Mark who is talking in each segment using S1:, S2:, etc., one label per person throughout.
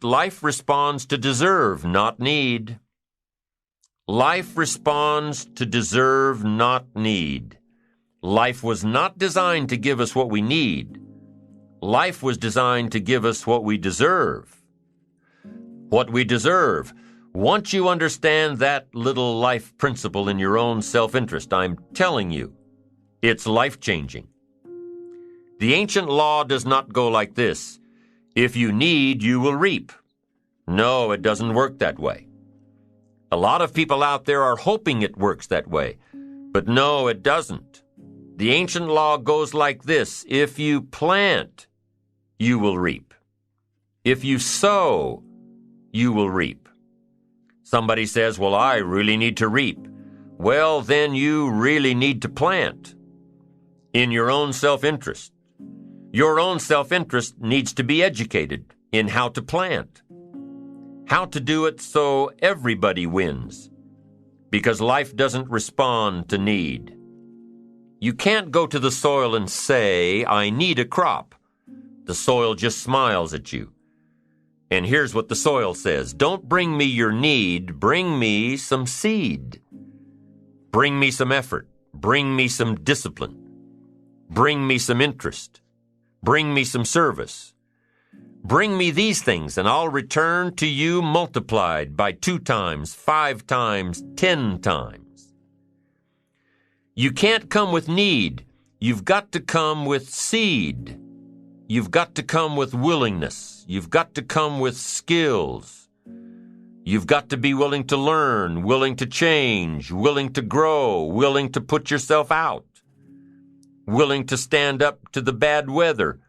S1: life responds to deserve, not need. Life responds to deserve, not need. Life was not designed to give us what we need. Life was designed to give us what we deserve. What we deserve. Once you understand that little life principle in your own self-interest, I'm telling you, it's life-changing. The ancient law does not go like this. If you need, you will reap. No, it doesn't work that way. A lot of people out there are hoping it works that way, but no, it doesn't. The ancient law goes like this. If you plant, you will reap. If you sow, you will reap. Somebody says, well, I really need to reap. Well, then you really need to plant in your own self-interest. Your own self-interest needs to be educated in how to plant, how to do it so everybody wins, because life doesn't respond to need. You can't go to the soil and say, I need a crop. The soil just smiles at you. And here's what the soil says. Don't bring me your need, bring me some seed. Bring me some effort. Bring me some discipline. Bring me some interest. Bring me some service. Bring me these things, and I'll return to you multiplied by 2 times, 5 times, 10 times. You can't come with need. You've got to come with seed. You've got to come with willingness. You've got to come with skills. You've got to be willing to learn, willing to change, willing to grow, willing to put yourself out, willing to stand up to the bad weather,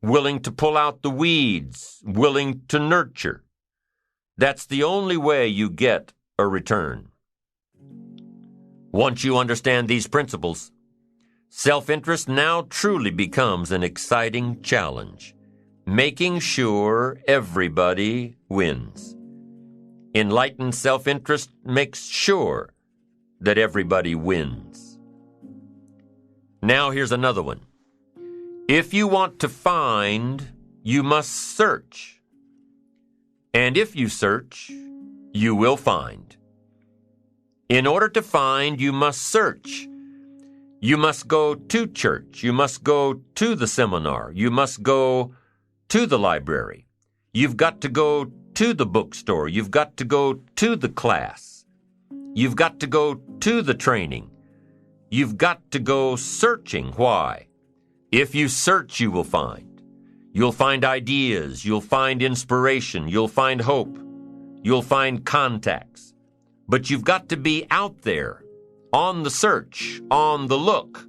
S1: willing to pull out the weeds, willing to nurture. That's the only way you get a return. Once you understand these principles, self-interest now truly becomes an exciting challenge, making sure everybody wins. Enlightened self-interest makes sure that everybody wins. Now here's another one. If you want to find, you must search. And if you search, you will find. In order to find, you must search. You must go to church. You must go to the seminar. You must go to the library. You've got to go to the bookstore. You've got to go to the class. You've got to go to the training. You've got to go searching. Why? If you search, you will find. You'll find ideas. You'll find inspiration. You'll find hope. You'll find contacts. But you've got to be out there, on the search, on the look.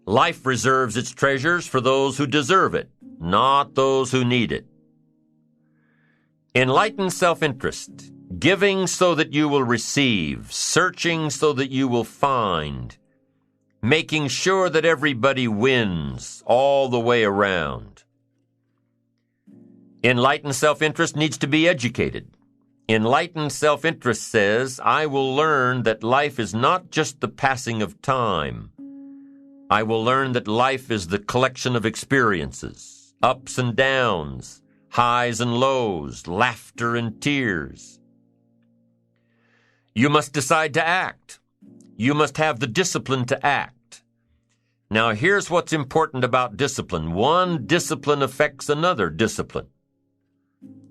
S1: Life reserves its treasures for those who deserve it, not those who need it. Enlightened self-interest, giving so that you will receive, searching so that you will find, making sure that everybody wins all the way around. Enlightened self-interest needs to be educated. Enlightened self-interest says, I will learn that life is not just the passing of time. I will learn that life is the collection of experiences, ups and downs, highs and lows, laughter and tears. You must decide to act. You must have the discipline to act. Now, here's what's important about discipline. One discipline affects another discipline.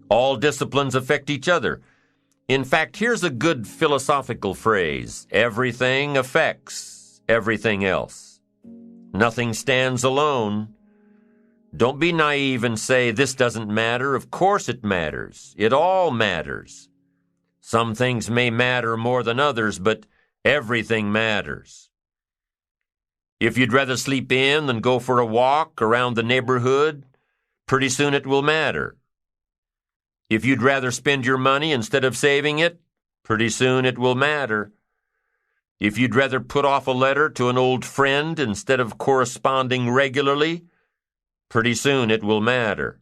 S1: All disciplines affect each other. In fact, here's a good philosophical phrase. Everything affects everything else. Nothing stands alone. Don't be naive and say, this doesn't matter. Of course it matters. It all matters. Some things may matter more than others, but everything matters. If you'd rather sleep in than go for a walk around the neighborhood, pretty soon it will matter. If you'd rather spend your money instead of saving it, pretty soon it will matter. If you'd rather put off a letter to an old friend instead of corresponding regularly, pretty soon it will matter.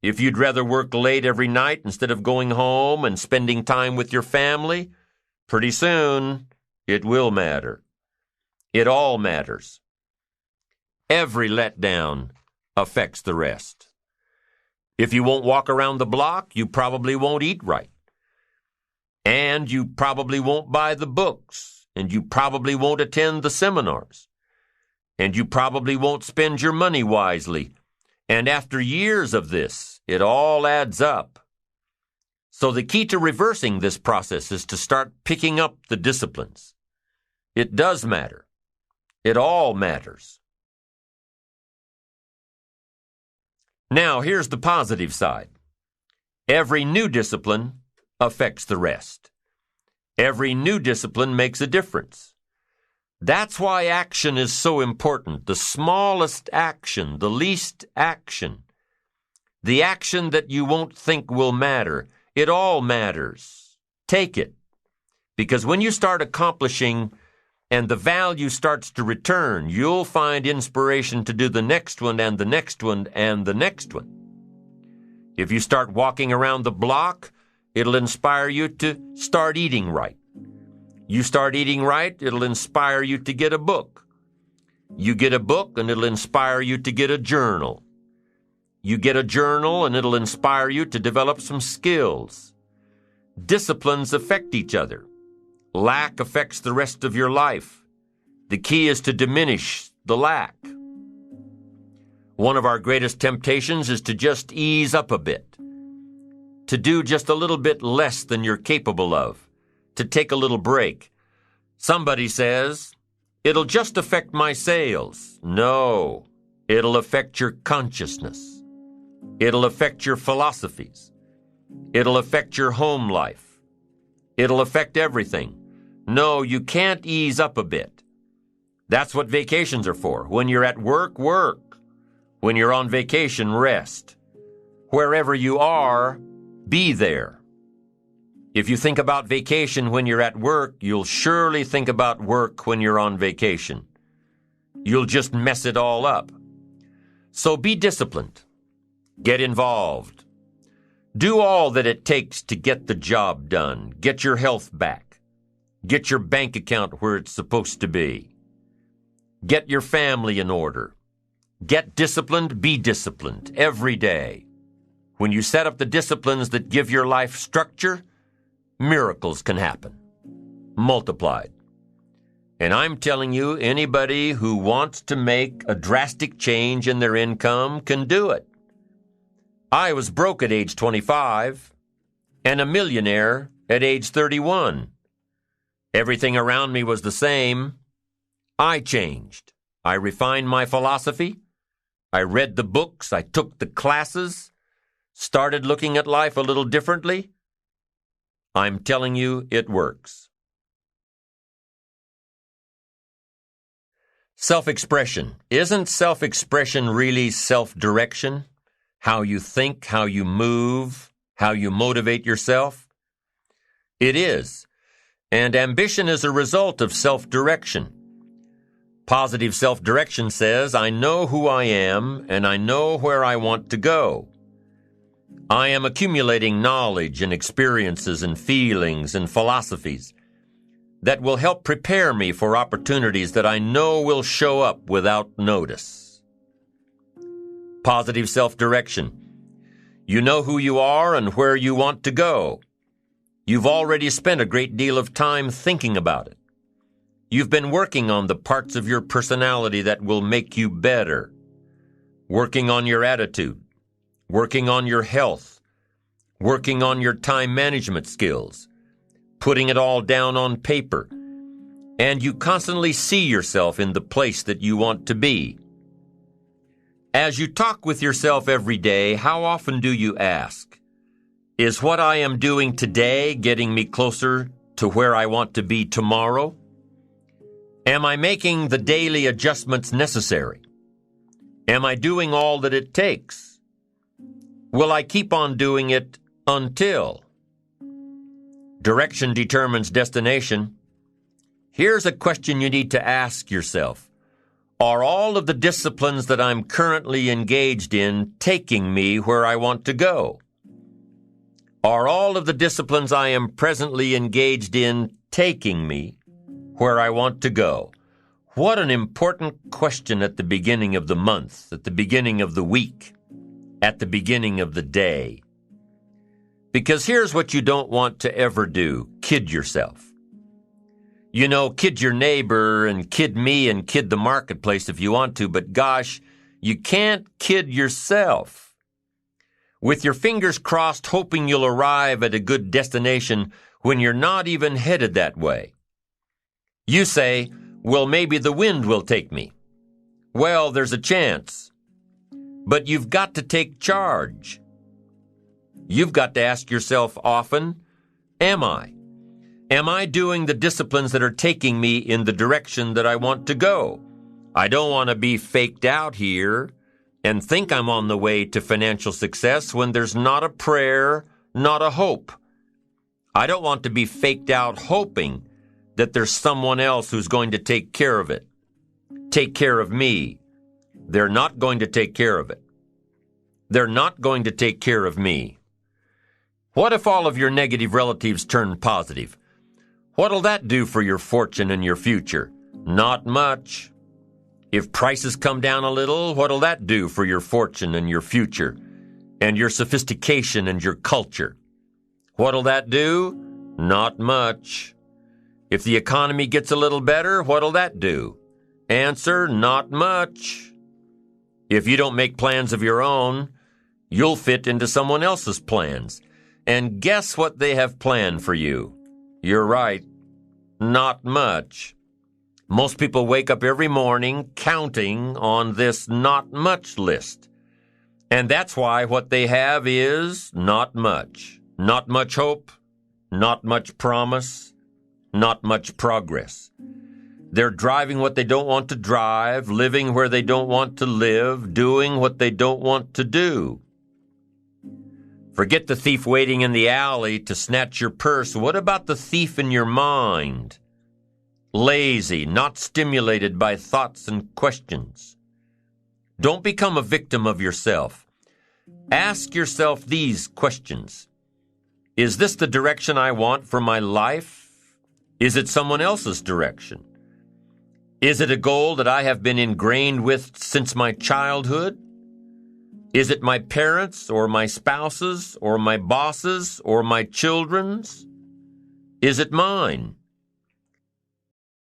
S1: If you'd rather work late every night instead of going home and spending time with your family, pretty soon it will matter. It all matters. Every letdown affects the rest. If you won't walk around the block, you probably won't eat right. And you probably won't buy the books, and you probably won't attend the seminars, and you probably won't spend your money wisely. And after years of this, it all adds up. So the key to reversing this process is to start picking up the disciplines. It does matter. It all matters. Now, here's the positive side. Every new discipline affects the rest. Every new discipline makes a difference. That's why action is so important. The smallest action, the least action, the action that you won't think will matter, it all matters. Take it. Because when you start accomplishing and the value starts to return, you'll find inspiration to do the next one and the next one and the next one. If you start walking around the block, it'll inspire you to start eating right. You start eating right, it'll inspire you to get a book. You get a book, and it'll inspire you to get a journal. You get a journal, and it'll inspire you to develop some skills. Disciplines affect each other. Lack affects the rest of your life. The key is to diminish the lack. One of our greatest temptations is to just ease up a bit, to do just a little bit less than you're capable of, to take a little break. Somebody says, it'll just affect my sales. No, it'll affect your consciousness. It'll affect your philosophies. It'll affect your home life. It'll affect everything. No, you can't ease up a bit. That's what vacations are for. When you're at work, work. When you're on vacation, rest. Wherever you are, be there. If you think about vacation when you're at work, you'll surely think about work when you're on vacation. You'll just mess it all up. So be disciplined. Get involved. Do all that it takes to get the job done. Get your health back. Get your bank account where it's supposed to be. Get your family in order. Get disciplined, be disciplined every day. When you set up the disciplines that give your life structure, miracles can happen, multiplied. And I'm telling you, anybody who wants to make a drastic change in their income can do it. I was broke at age 25 and a millionaire at age 31. Everything around me was the same. I changed. I refined my philosophy. I read the books. I took the classes. Started looking at life a little differently. I'm telling you, it works. Self-expression. Isn't self-expression really self-direction? How you think, how you move, how you motivate yourself? It is. And ambition is a result of self-direction. Positive self-direction says, I know who I am and I know where I want to go. I am accumulating knowledge and experiences and feelings and philosophies that will help prepare me for opportunities that I know will show up without notice. Positive self-direction. You know who you are and where you want to go. You've already spent a great deal of time thinking about it. You've been working on the parts of your personality that will make you better. Working on your attitude. Working on your health. Working on your time management skills. Putting it all down on paper. And you constantly see yourself in the place that you want to be. As you talk with yourself every day, how often do you ask, is what I am doing today getting me closer to where I want to be tomorrow? Am I making the daily adjustments necessary? Am I doing all that it takes? Will I keep on doing it until? Direction determines destination. Here's a question you need to ask yourself. Are all of the disciplines that I'm currently engaged in taking me where I want to go? Are all of the disciplines I am presently engaged in taking me where I want to go? What an important question at the beginning of the month, at the beginning of the week. at the beginning of the day. Because here's what you don't want to ever do: kid yourself. You know, kid your neighbor and kid me and kid the marketplace if you want to, but gosh, you can't kid yourself. With your fingers crossed, hoping you'll arrive at a good destination when you're not even headed that way. You say, well, maybe the wind will take me. Well, there's a chance. But you've got to take charge. You've got to ask yourself often, am I? Am I doing the disciplines that are taking me in the direction that I want to go? I don't want to be faked out here and think I'm on the way to financial success when there's not a prayer, not a hope. I don't want to be faked out hoping that there's someone else who's going to take care of it. Take care of me. They're not going to take care of it. They're not going to take care of me. What if all of your negative relatives turn positive? What'll that do for your fortune and your future? Not much. If prices come down a little, what'll that do for your fortune and your future and your sophistication and your culture? What'll that do? Not much. If the economy gets a little better, what'll that do? Answer, not much. If you don't make plans of your own, you'll fit into someone else's plans. And guess what they have planned for you? You're right. Not much. Most people wake up every morning counting on this not much list. And that's why what they have is not much. Not much hope, not much promise, not much progress. They're driving what they don't want to drive, living where they don't want to live, doing what they don't want to do. Forget the thief waiting in the alley to snatch your purse. What about the thief in your mind? Lazy, not stimulated by thoughts and questions. Don't become a victim of yourself. Ask yourself these questions. Is this the direction I want for my life? Is it someone else's direction? Is it a goal that I have been ingrained with since my childhood? Is it my parents' or my spouse's or my boss's or my children's? Is it mine?